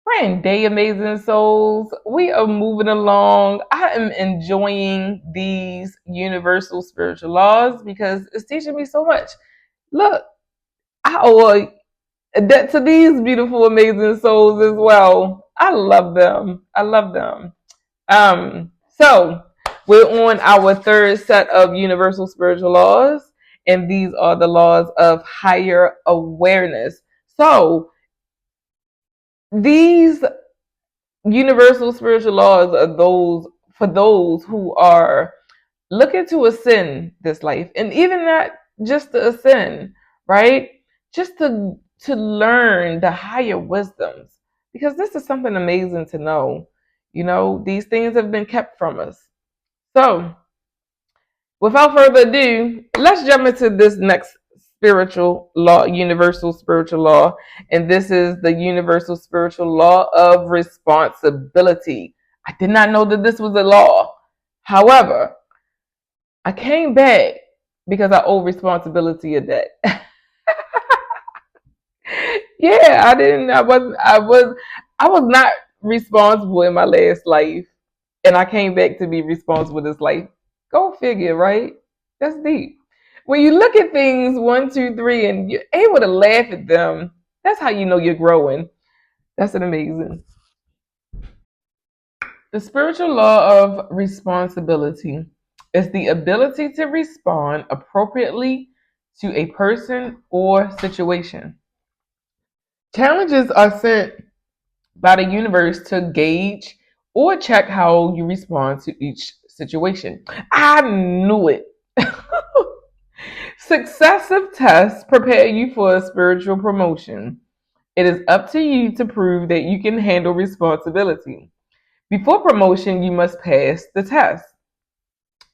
Friend day, amazing souls. We are moving along. I am enjoying these universal spiritual laws because it's teaching me so much. Look, I owe a debt to these beautiful, amazing souls as well. I love them. I love them. So we're on our third set of universal spiritual laws, and these are the laws of higher awareness. So these universal spiritual laws are those for those who are looking to ascend this life, and even not just to ascend, right? Just to learn the higher wisdoms, because this is something amazing to know. You know, these things have been kept from us. So without further ado, let's jump into this next spiritual law, universal spiritual law. And this is the universal spiritual law of responsibility. I did not know that this was a law. However, I came back because I owe responsibility a debt. Yeah, I was not responsible in my last life, and I came back to be responsible this life. Go figure, right? That's deep. When you look at things one, two, three, and you're able to laugh at them, that's how you know you're growing. That's an amazing. The spiritual law of responsibility is the ability to respond appropriately to a person or situation. Challenges are sent by the universe to gauge or check how you respond to each situation. I knew it. Successive tests prepare you for a spiritual promotion. It is up to you to prove that you can handle responsibility. Before promotion, you must pass the test.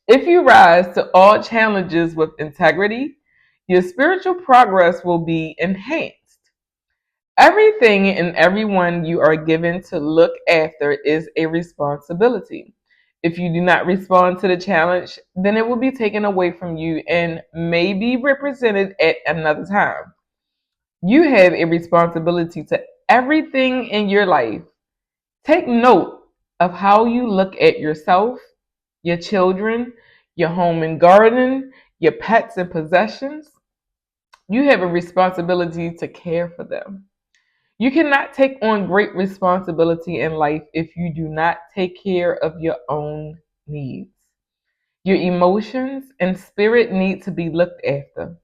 If you rise to all challenges with integrity, your spiritual progress will be enhanced. Everything and everyone you are given to look after is a responsibility. If you do not respond to the challenge, then it will be taken away from you and may be represented at another time. You have a responsibility to everything in your life. Take note of how you look at yourself, your children, your home and garden, your pets and possessions. You have a responsibility to care for them. You cannot take on great responsibility in life if you do not take care of your own needs. Your emotions and spirit need to be looked after.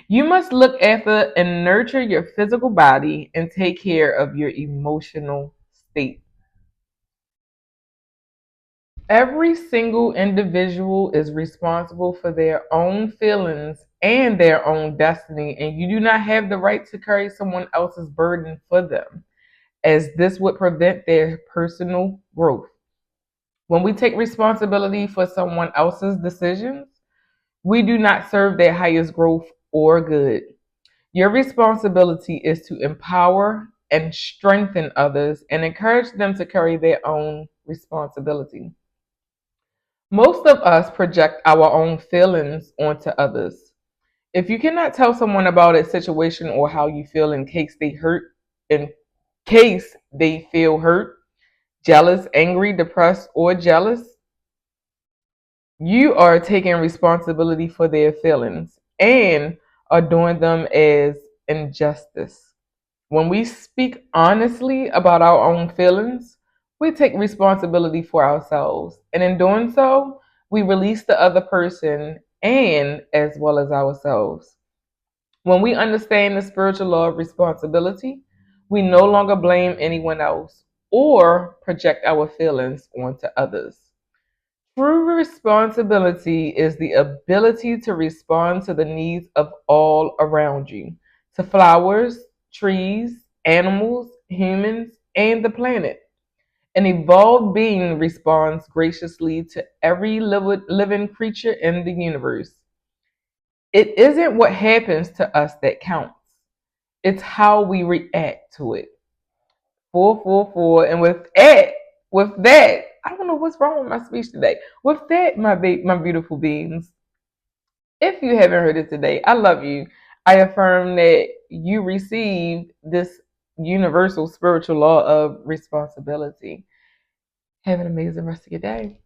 You must look after and nurture your physical body and take care of your emotional state. Every single individual is responsible for their own feelings and their own destiny, and you do not have the right to carry someone else's burden for them, as this would prevent their personal growth. When we take responsibility for someone else's decisions, we do not serve their highest growth or good. Your responsibility is to empower and strengthen others and encourage them to carry their own responsibility. Most of us project our own feelings onto others. If you cannot tell someone about a situation or how you feel in case they feel hurt, jealous, angry, depressed, or jealous, you are taking responsibility for their feelings and are doing them as injustice. When we speak honestly about our own feelings, we take responsibility for ourselves. And in doing so, we release the other person and as well as ourselves. When we understand the spiritual law of responsibility, we no longer blame anyone else or project our feelings onto others. True responsibility is the ability to respond to the needs of all around you, to flowers, trees, animals, humans, and the planet. An evolved being responds graciously to every living creature in the universe. It isn't what happens to us that counts, it's how we react to it. 444. And with that, I don't know what's wrong with my speech today. With that, my beautiful beings, if you haven't heard it today, I love you. I affirm that you received this universal spiritual law of responsibility. Have an amazing rest of your day.